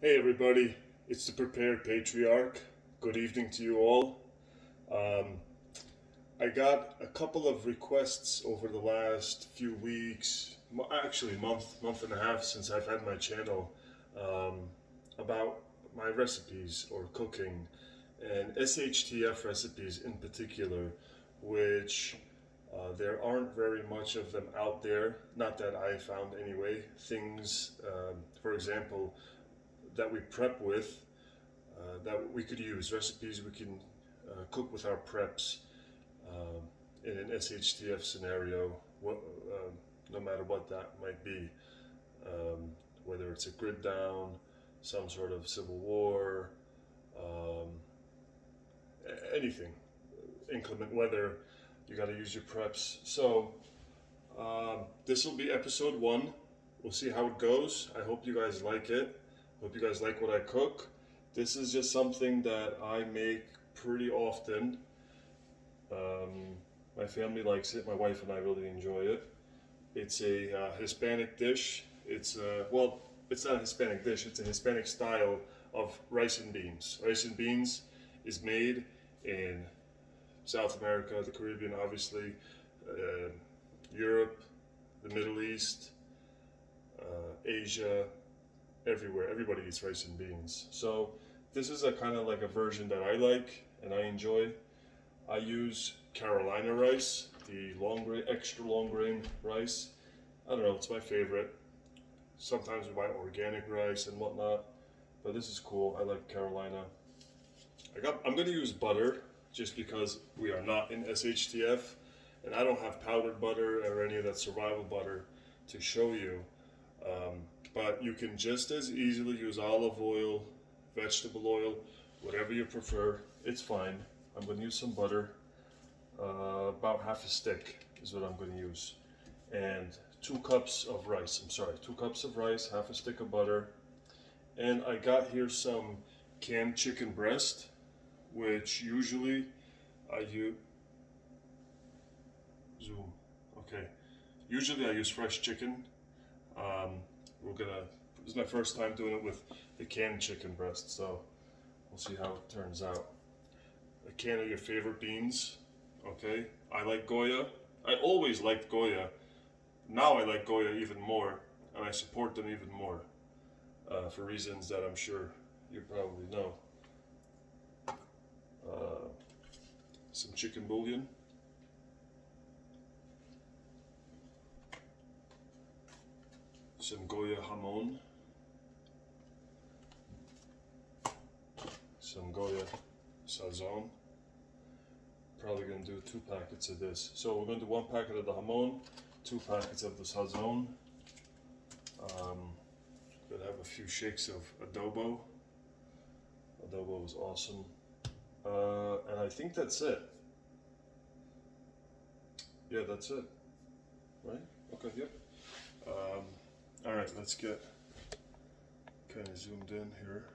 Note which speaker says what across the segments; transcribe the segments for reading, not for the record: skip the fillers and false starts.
Speaker 1: Hey everybody, it's the Prepared Patriarch. Good evening to you all. I got a couple of requests over the last few weeks, actually month and a half since I've had my channel, about my recipes or cooking, and SHTF recipes in particular, which there aren't very much of them out there, not that I found anyway. Things, for example, that we prep with, that we could use, recipes we can cook with our preps in an SHTF scenario, no matter what that might be, whether it's a grid down, some sort of civil war, anything, inclement weather, you got to use your preps. So this will be episode 1. We'll see how it goes. I hope you guys like it. Hope you guys like what I cook. This is just something that I make pretty often. My family likes it. My wife and I really enjoy it. It's a Hispanic dish. It's it's not a Hispanic dish. It's a Hispanic style of rice and beans. Rice and beans is made in South America, the Caribbean, obviously, Europe, the Middle East, Asia, everywhere. Everybody eats rice and beans. So this is a kind of like a version that I like and I enjoy. I use Carolina rice, the long grain, extra long grain rice. I don't know, it's my favorite. Sometimes we buy organic rice and whatnot, but this is cool. I like Carolina. I'm going to use butter just because we are not in SHTF and I don't have powdered butter or any of that survival butter to show you. But you can just as easily use olive oil, vegetable oil, whatever you prefer. It's fine. I'm going to use some butter. About half a stick is what I'm going to use. And 2 cups of rice. 2 cups of rice, half a stick of butter. And I got here some canned chicken breast, which usually I use. Zoom. Okay. Usually I use fresh chicken. This is my first time doing it with the canned chicken breast, so we'll see how it turns out. A can of your favorite beans, okay? I like Goya. I always liked Goya. Now I like Goya even more, and I support them even more, for reasons that I'm sure you probably know. Some chicken bouillon. Some Goya jamon, some Goya sazon. Probably going to do 2 packets of this. So we're going to do 1 packet of the jamon, 2 packets of the sazon. Going to have a few shakes of adobo. Adobo is awesome. And I think that's it. Yeah, that's it. Right? Okay, yep. Alright, let's get kind of zoomed in here.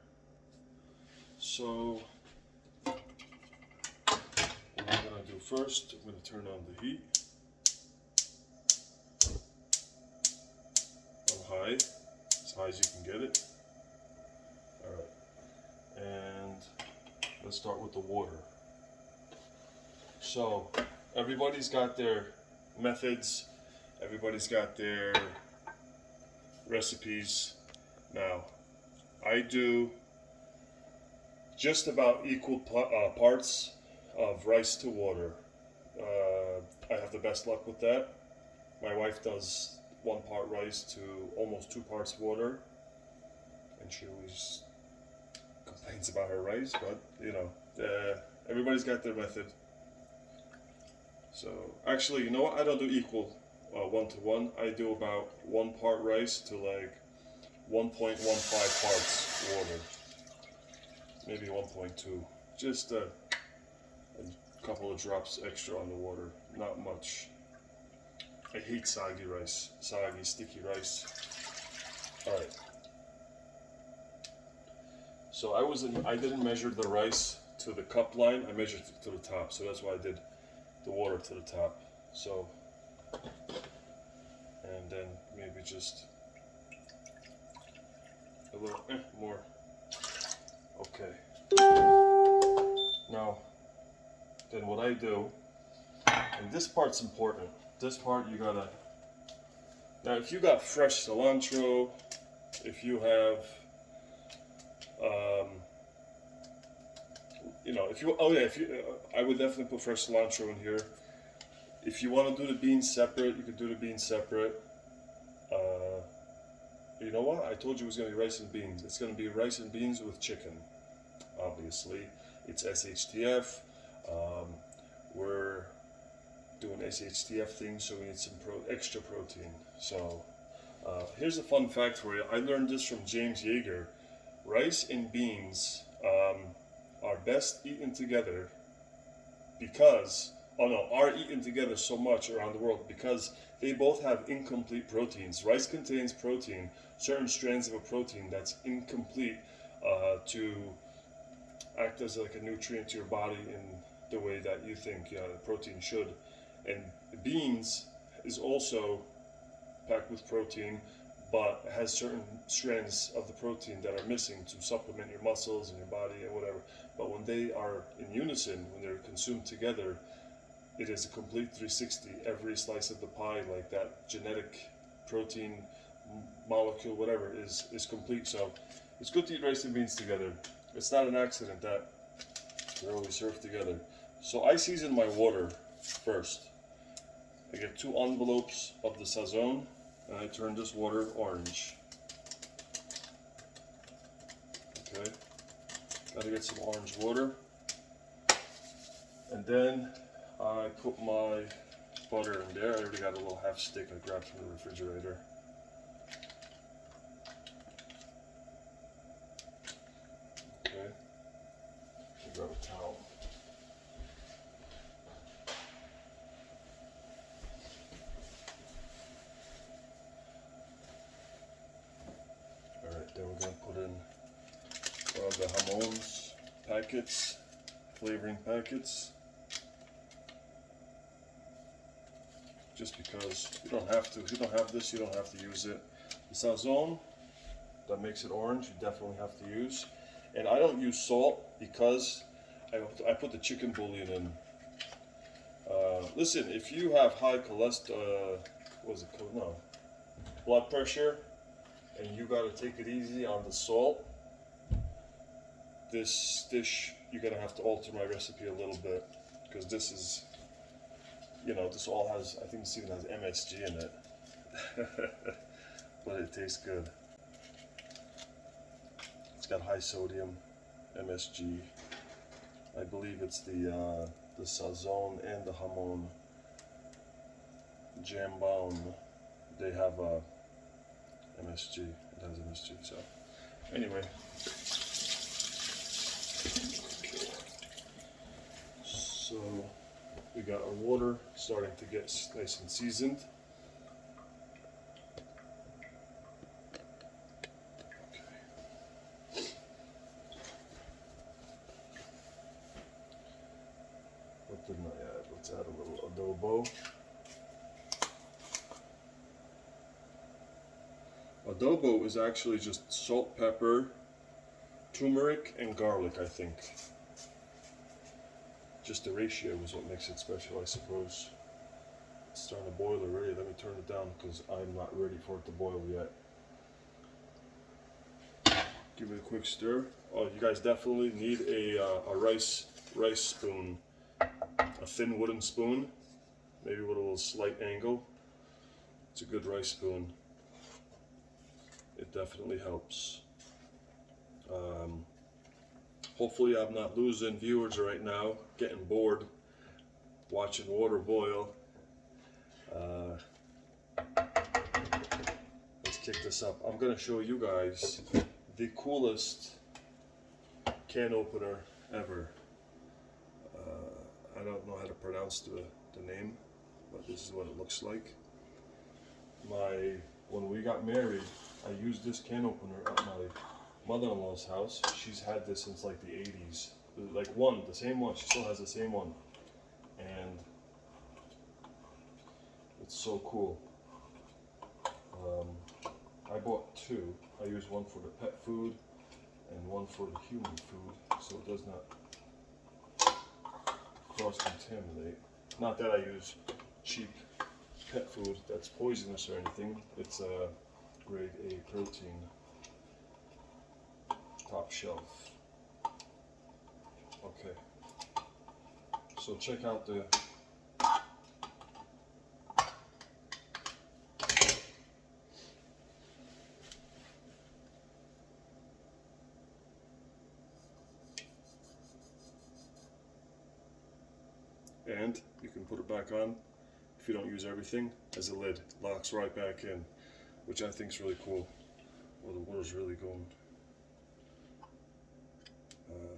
Speaker 1: So, what I'm going to do first, I'm going to turn on the heat on high, as high as you can get it. Alright, and let's start with the water. So, everybody's got their methods, everybody's got their recipes. Now, I do just about equal parts of rice to water. I have the best luck with that. My wife does 1 part rice to almost 2 parts water, and she always complains about her rice, but you know, everybody's got their method. So actually, you know what, I don't do equal 1-to-1. I do about 1 part rice to like 1.15 parts water, maybe 1.2. Just a couple of drops extra on the water, not much. I hate soggy rice, soggy, sticky rice. All right. So I didn't measure the rice to the cup line. I measured it to the top, so that's why I did the water to the top. So. And then maybe just a little more Okay. Now, then what I do, and this part's important. This part you gotta. Now, if you got fresh cilantro, if you have, you know, if you, oh yeah, if you, I would definitely put fresh cilantro in here. If you want to do the beans separate, you could do the beans separate. You know what? I told you it was going to be rice and beans. It's going to be rice and beans with chicken, obviously. It's SHTF. We're doing SHTF things, so we need some extra protein. So here's a fun fact for you. I learned this from James Yeager. Rice and beans are best eaten together because, are eaten together so much around the world because they both have incomplete proteins. Rice contains protein, certain strands of a protein that's incomplete to act as like a nutrient to your body in the way that you think protein should. And beans is also packed with protein, but has certain strands of the protein that are missing to supplement your muscles and your body and whatever. But when they are in unison, when they're consumed together, it is a complete 360. Every slice of the pie, like that genetic protein molecule, whatever, is complete. So it's good to eat rice and beans together. It's not an accident that they're always served together. So I season my water first. I get 2 envelopes of the sazon, and I turn this water orange. Okay, gotta get some orange water. And then I put my butter in there. I already got a little half stick I grabbed from the refrigerator. Okay, I'll grab a towel. Alright, then we're going to put in the jamons packets, flavoring packets. Just because you don't have to. If you don't have this, you don't have to use it. The sazon that makes it orange, you definitely have to use. And I don't use salt because I put the chicken bouillon in. Listen, if you have high cholesterol, blood pressure, and you gotta take it easy on the salt, this dish, you're gonna have to alter my recipe a little bit because this is, this all has, I think this even has MSG in it, but it tastes good. It's got high sodium, MSG. I believe it's the sazon and the jamon jambon. They have MSG. It has MSG. So anyway, so we got our water starting to get nice and seasoned. Okay. What didn't I add? Let's add a little adobo. Adobo is actually just salt, pepper, turmeric, and garlic, I think. Just the ratio is what makes it special, I suppose. It's starting to boil already. Let me turn it down because I'm not ready for it to boil yet. Give it a quick stir. Oh, you guys definitely need a rice spoon, a thin wooden spoon, maybe with a little slight angle. It's a good rice spoon. It definitely helps. Hopefully I'm not losing viewers right now, getting bored watching water boil. Let's kick this up. I'm going to show you guys the coolest can opener ever. I don't know how to pronounce the name, but this is what it looks like. When we got married, I used this can opener at my mother-in-law's house. She's had this since like the 80s. Like the same one. She still has the same one. And it's so cool. I bought 2. I used one for the pet food and one for the human food, so it does not cross-contaminate. Not that I use cheap pet food that's poisonous or anything. It's a grade A protein, top shelf. Okay, so check out the and you can put it back on if you don't use everything as a lid. It locks right back in, which I think is really cool. Well, the water's really going.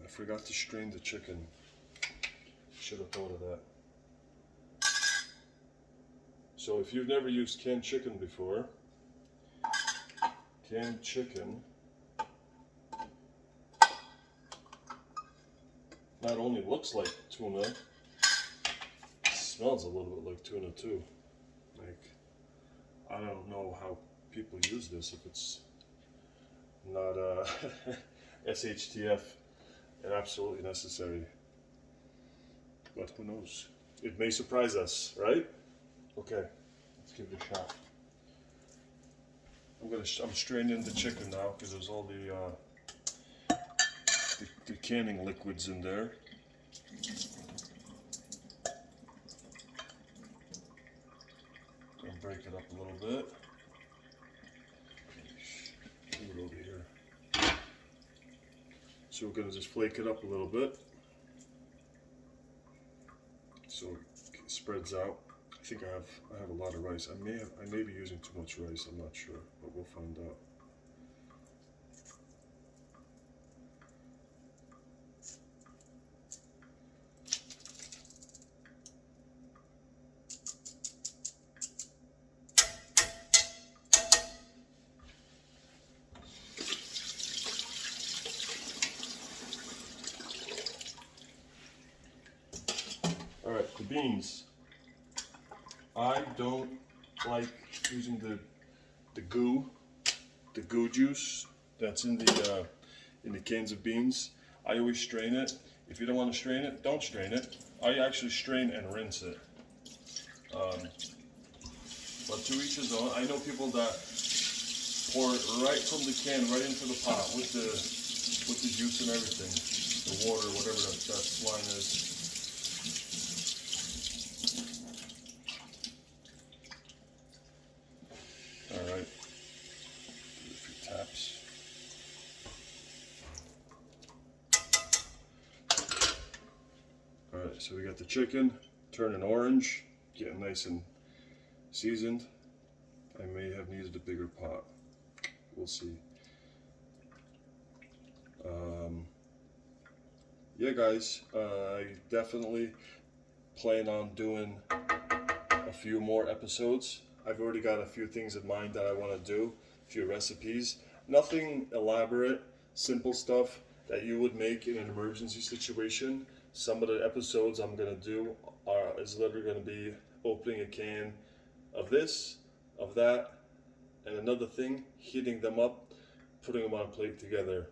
Speaker 1: I forgot to strain the chicken. Should have thought of that. So if you've never used canned chicken before, canned chicken not only looks like tuna, smells a little bit like tuna too. Like, I don't know how people use this if it's not SHTF and absolutely necessary. But who knows? It may surprise us, right? Okay, let's give it a shot. I'm straining the chicken now because there's all the canning liquids in there. Break it up a little bit. Move it over here. So we're going to just flake it up a little bit so it spreads out. I think I have a lot of rice. I may be using too much rice. I'm not sure, but we'll find out. Alright, the beans. I don't like using the goo juice that's in the cans of beans. I always strain it. If you don't want to strain it, don't strain it. I actually strain and rinse it. But to each his own. I know people that pour it right from the can right into the pot with the juice and everything, the water, whatever that line is. Alright, do a few taps. Alright, so we got the chicken turning orange, getting nice and seasoned. I may have needed a bigger pot. We'll see. Yeah guys, I definitely plan on doing a few more episodes. I've already got a few things in mind that I want to do, a few recipes. Nothing elaborate, simple stuff that you would make in an emergency situation. Some of the episodes I'm going to do is literally going to be opening a can of this, of that, and another thing, heating them up, putting them on a plate together.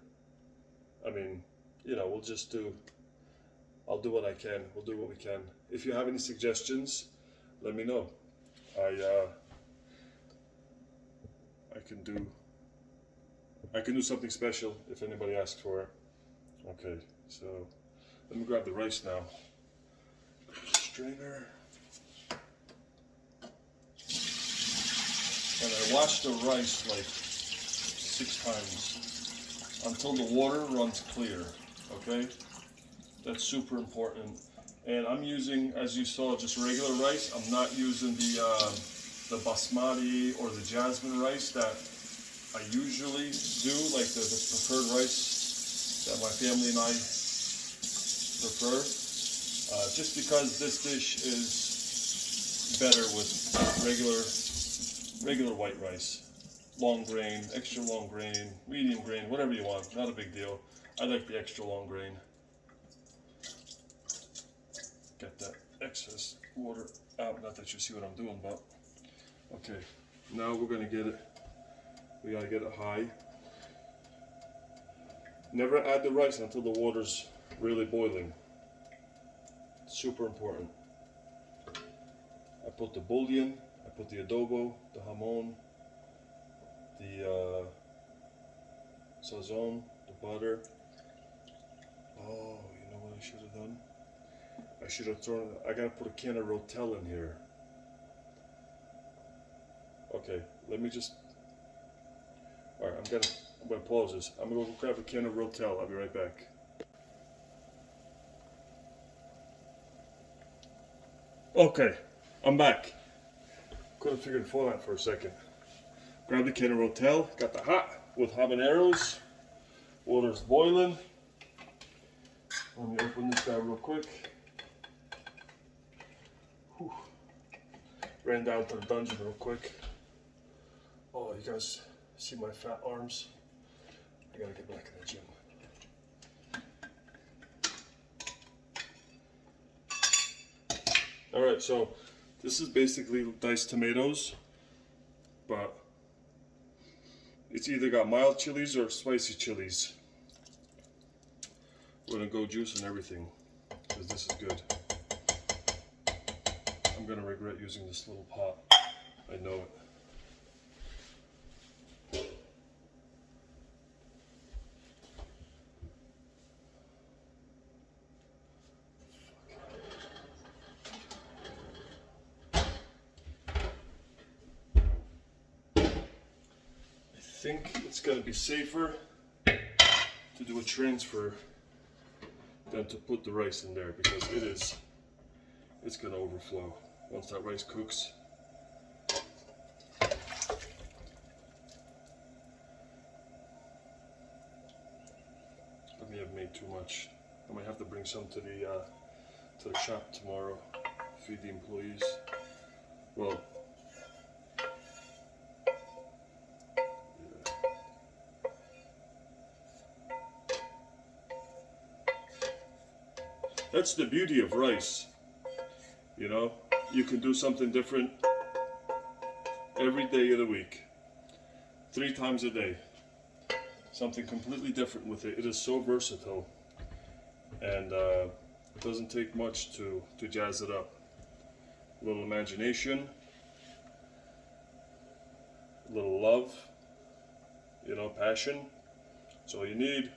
Speaker 1: I mean, you know, I'll do what I can. We'll do what we can. If you have any suggestions, let me know. I can do something special if anybody asks for it. Okay, so let me grab the rice now. Strainer. And I wash the rice like 6 times until the water runs clear, okay? That's super important. And I'm using, as you saw, just regular rice. I'm not using the basmati or the jasmine rice that I usually do, like the preferred rice that my family and I prefer. Just because this dish is better with regular white rice. Long grain, extra long grain, medium grain, whatever you want, not a big deal. I like the extra long grain. Get that excess water out, not that you see what I'm doing, but okay. Now we're gonna get it, we gotta get it high. Never add the rice until the water's really boiling. Super important. I put the bouillon, I put the adobo, the jamon, the sazon, the butter. Oh, you know what I should have done? I should have thrown, I gotta put a can of Rotel in here. Okay, let me just, alright, I'm gonna pause this. I'm gonna go grab a can of Rotel. I'll be right back. Okay, I'm back. Couldn't figure the phone out for a second. Grab the can of Rotel, got the hot with habaneros. Water's boiling. Let me open this guy real quick. Whew. Ran down to the dungeon real quick. Oh, you guys see my fat arms? I gotta get back in the gym. Alright, so this is basically diced tomatoes, but it's either got mild chilies or spicy chilies. We're gonna go juice and everything, because this is good. I'm gonna regret using this little pot. I know it. I think it's gonna be safer to do a transfer than to put the rice in there, because it's gonna overflow once that rice cooks. I may have made too much. I might have to bring some to the shop tomorrow, feed the employees. Well, that's the beauty of rice. You know, you can do something different every day of the week, 3 times a day. Something completely different with it. It is so versatile, and it doesn't take much to jazz it up. A little imagination, a little love, you know, passion. That's all you need.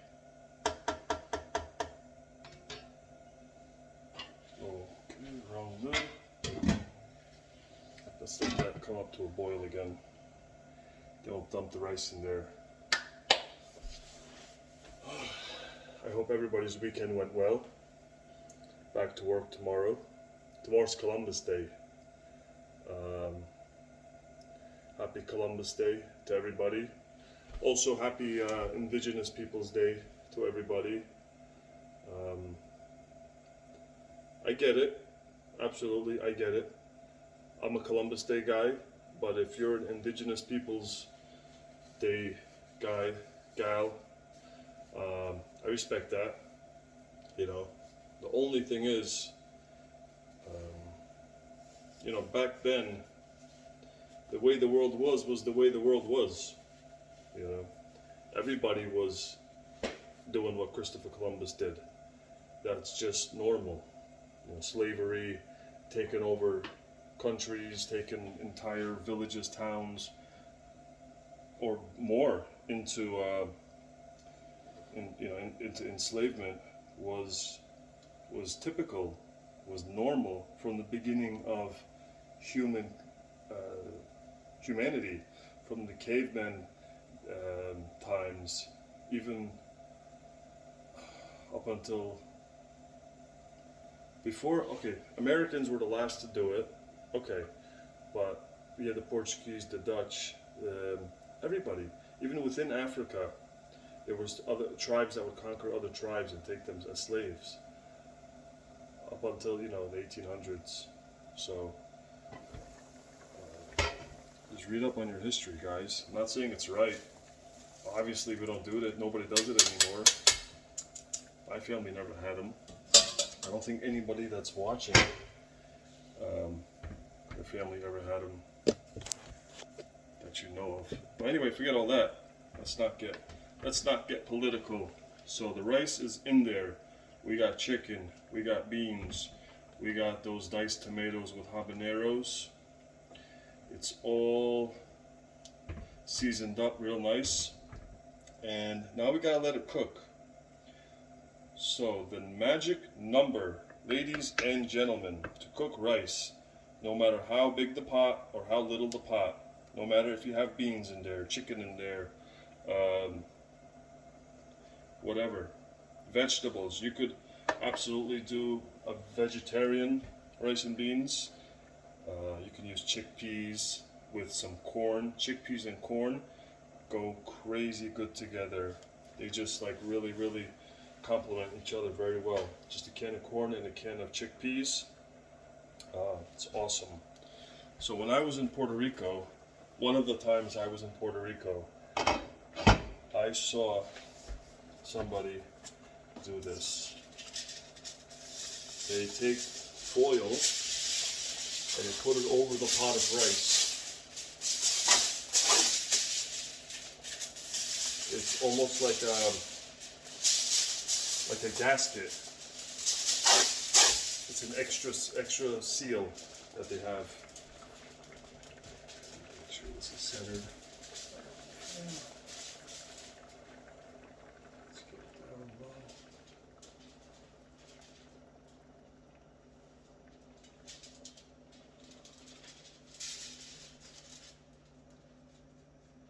Speaker 1: Okay, wrong lid. Let's let that come up to a boil again. Then we'll dump the rice in there. I hope everybody's weekend went well. Back to work tomorrow. Tomorrow's Columbus Day. Happy Columbus Day to everybody. Also happy Indigenous Peoples Day to everybody. I get it. Absolutely, I get it. I'm a Columbus Day guy, but if you're an Indigenous Peoples Day guy, gal, I respect that. You know, the only thing is, you know, back then, the way the world was the way the world was. You know, everybody was doing what Christopher Columbus did. That's just normal. You know, slavery, taking over countries, taking entire villages, towns, or more into into enslavement was typical, was normal from the beginning of humanity, from the caveman times, even up until before. Okay, Americans were the last to do it. Okay, but we had the Portuguese, the Dutch, everybody. Even within Africa, there was other tribes that would conquer other tribes and take them as slaves. Up until, you know, the 1800s. So, just read up on your history, guys. I'm not saying it's right. Obviously, we don't do it. Nobody does it anymore. My family never had them. I don't think anybody that's watching, their family ever had them that you know of. But anyway, forget all that. Let's not get political. So the rice is in there. We got chicken, we got beans, we got those diced tomatoes with habaneros. It's all seasoned up real nice. And now we gotta let it cook. So the magic number, ladies and gentlemen, to cook rice, no matter how big the pot or how little the pot, no matter if you have beans in there, chicken in there, whatever, vegetables. You could absolutely do a vegetarian rice and beans. You can use chickpeas with some corn. Chickpeas and corn go crazy good together. They just like really complement each other very well. Just a can of corn and a can of chickpeas. It's awesome. So when I was in Puerto Rico, one of the times I was in Puerto Rico, I saw somebody do this. They take foil and they put it over the pot of rice. It's almost like a gasket. It's an extra seal that they have. Make sure this is centered. Let's get it down low.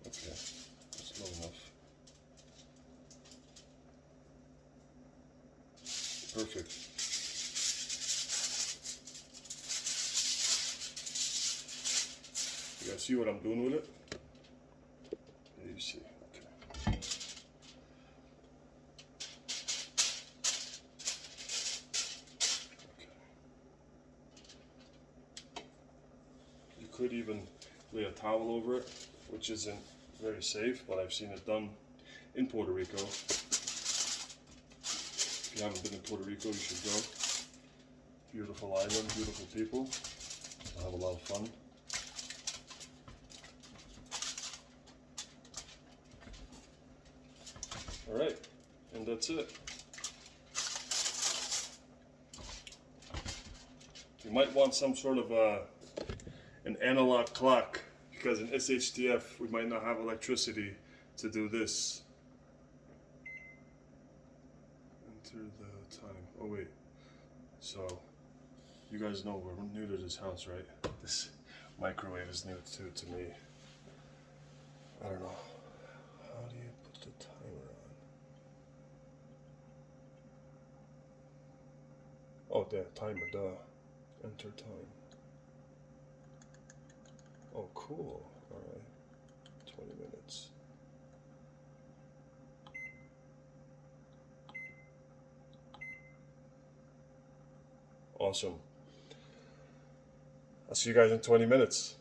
Speaker 1: Okay, that's low enough. Perfect. You guys see what I'm doing with it? Yeah, you see. Okay. Okay. You could even lay a towel over it, which isn't very safe, but I've seen it done in Puerto Rico. If you haven't been in Puerto Rico, you should go. Beautiful island, beautiful people. I'll have a lot of fun. Alright, and that's it. You might want some sort of an analog clock, because in SHTF we might not have electricity to do this. Enter the time. Oh wait. So, you guys know we're new to this house, right? This microwave is new to me. I don't know. How do you put the timer on? Oh, there, timer, duh. Enter time. Oh, cool. Alright. 20 minutes. Awesome. I'll see you guys in 20 minutes.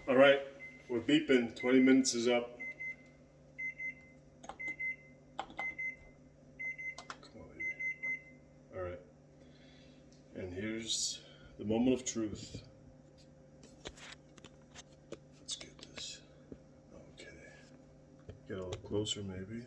Speaker 1: Alright, we're beeping. 20 minutes is up. Come on, baby. Alright. And here's the moment of truth. Let's get this. Okay. Get a little closer, maybe.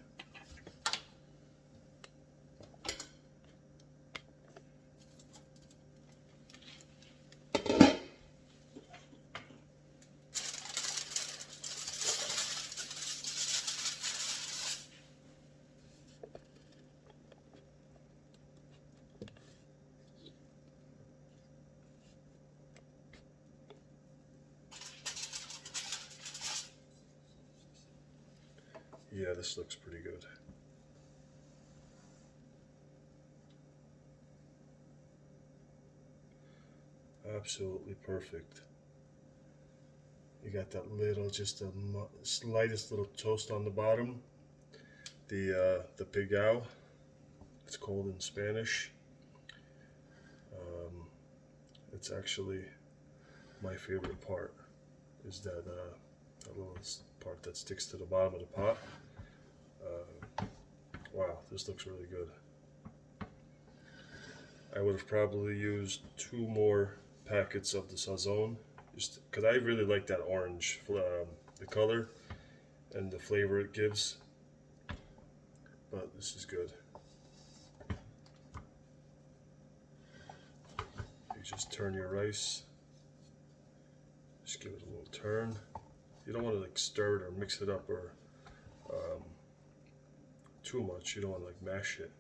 Speaker 1: Yeah, this looks pretty good. Absolutely perfect. You got that little, just the slightest little toast on the bottom. The pigao, it's called in Spanish. It's actually my favorite part, is that little part that sticks to the bottom of the pot. Wow, this looks really good. I would have probably used 2 more packets of the sazon, just because I really like that orange, the color and the flavor it gives. but this is good. You just turn your rice, just give it a little turn. You don't want to like stir it or mix it up or too much. You don't want to like mash it.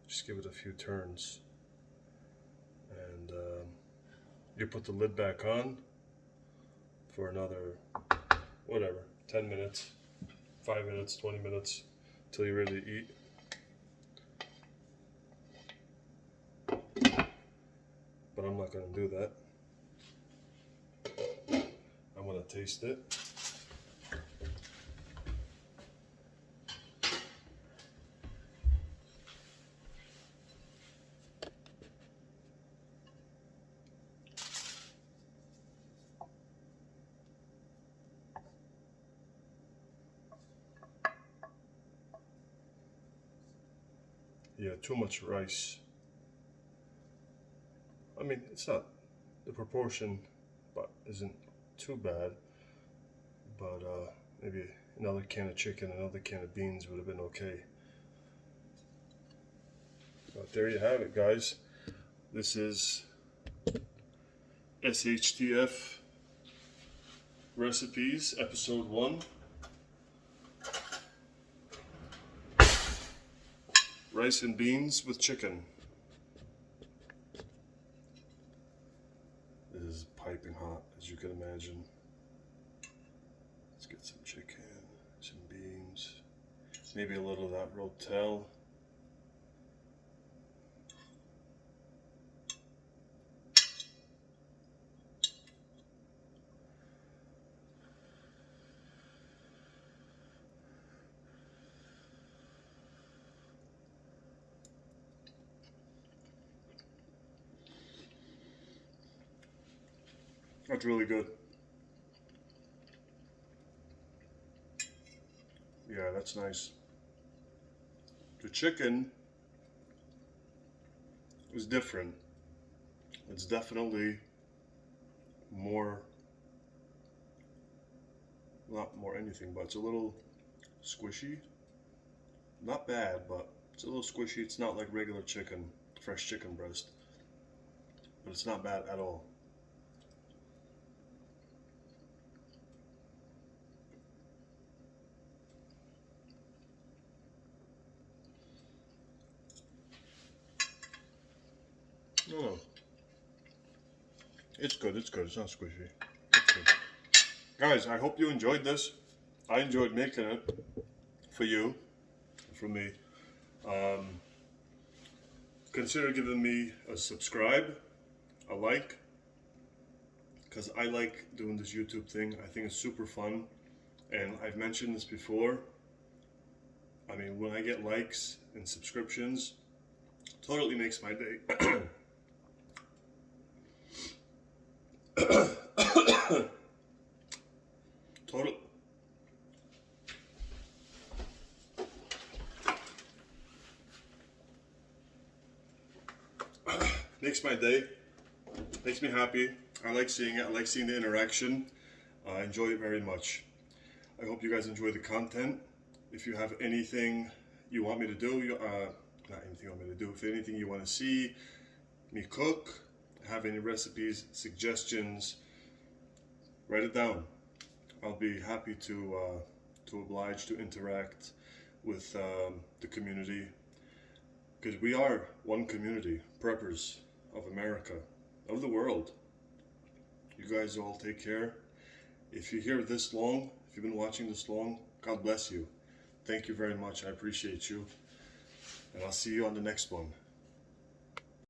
Speaker 1: Just give it a few turns, and you put the lid back on for another, whatever, 10 minutes, 5 minutes, 20 minutes, till you're ready to eat. But I'm not going to do that. I'm going to taste it. Yeah, too much rice. I mean, it's not, the proportion but isn't too bad, but maybe another can of chicken, another can of beans would have been okay. But there you have it, guys. This is SHTF Recipes, Episode 1. Rice and beans with chicken. This is piping hot, as you can imagine. Let's get some chicken, some beans, maybe a little of that WROL. That's really good. Yeah, that's nice. The chicken is different. It's definitely more, not more anything, but it's a little squishy. Not bad, but it's a little squishy. It's not like regular chicken, fresh chicken breast, but it's not bad at all. No, it's good, it's good, it's not squishy. It's good. Guys, I hope you enjoyed this. I enjoyed making it for you, for me. Consider giving me a subscribe, a like, because I like doing this YouTube thing. I think it's super fun, and I've mentioned this before. I mean, when I get likes and subscriptions, totally makes my day. Total. Makes my day. Makes me happy. I like seeing it. I like seeing the interaction. I enjoy it very much. I hope you guys enjoy the content. If you have anything you want me to do, not anything you want me to do, if anything you want to see me cook, have any recipes, suggestions, write it down. I'll be happy to oblige, to interact with the community, because we are one community, preppers of America, of the world. You guys all take care. If you're here this long, if you've been watching this long, God bless you. Thank you very much. I appreciate you. And I'll see you on the next one.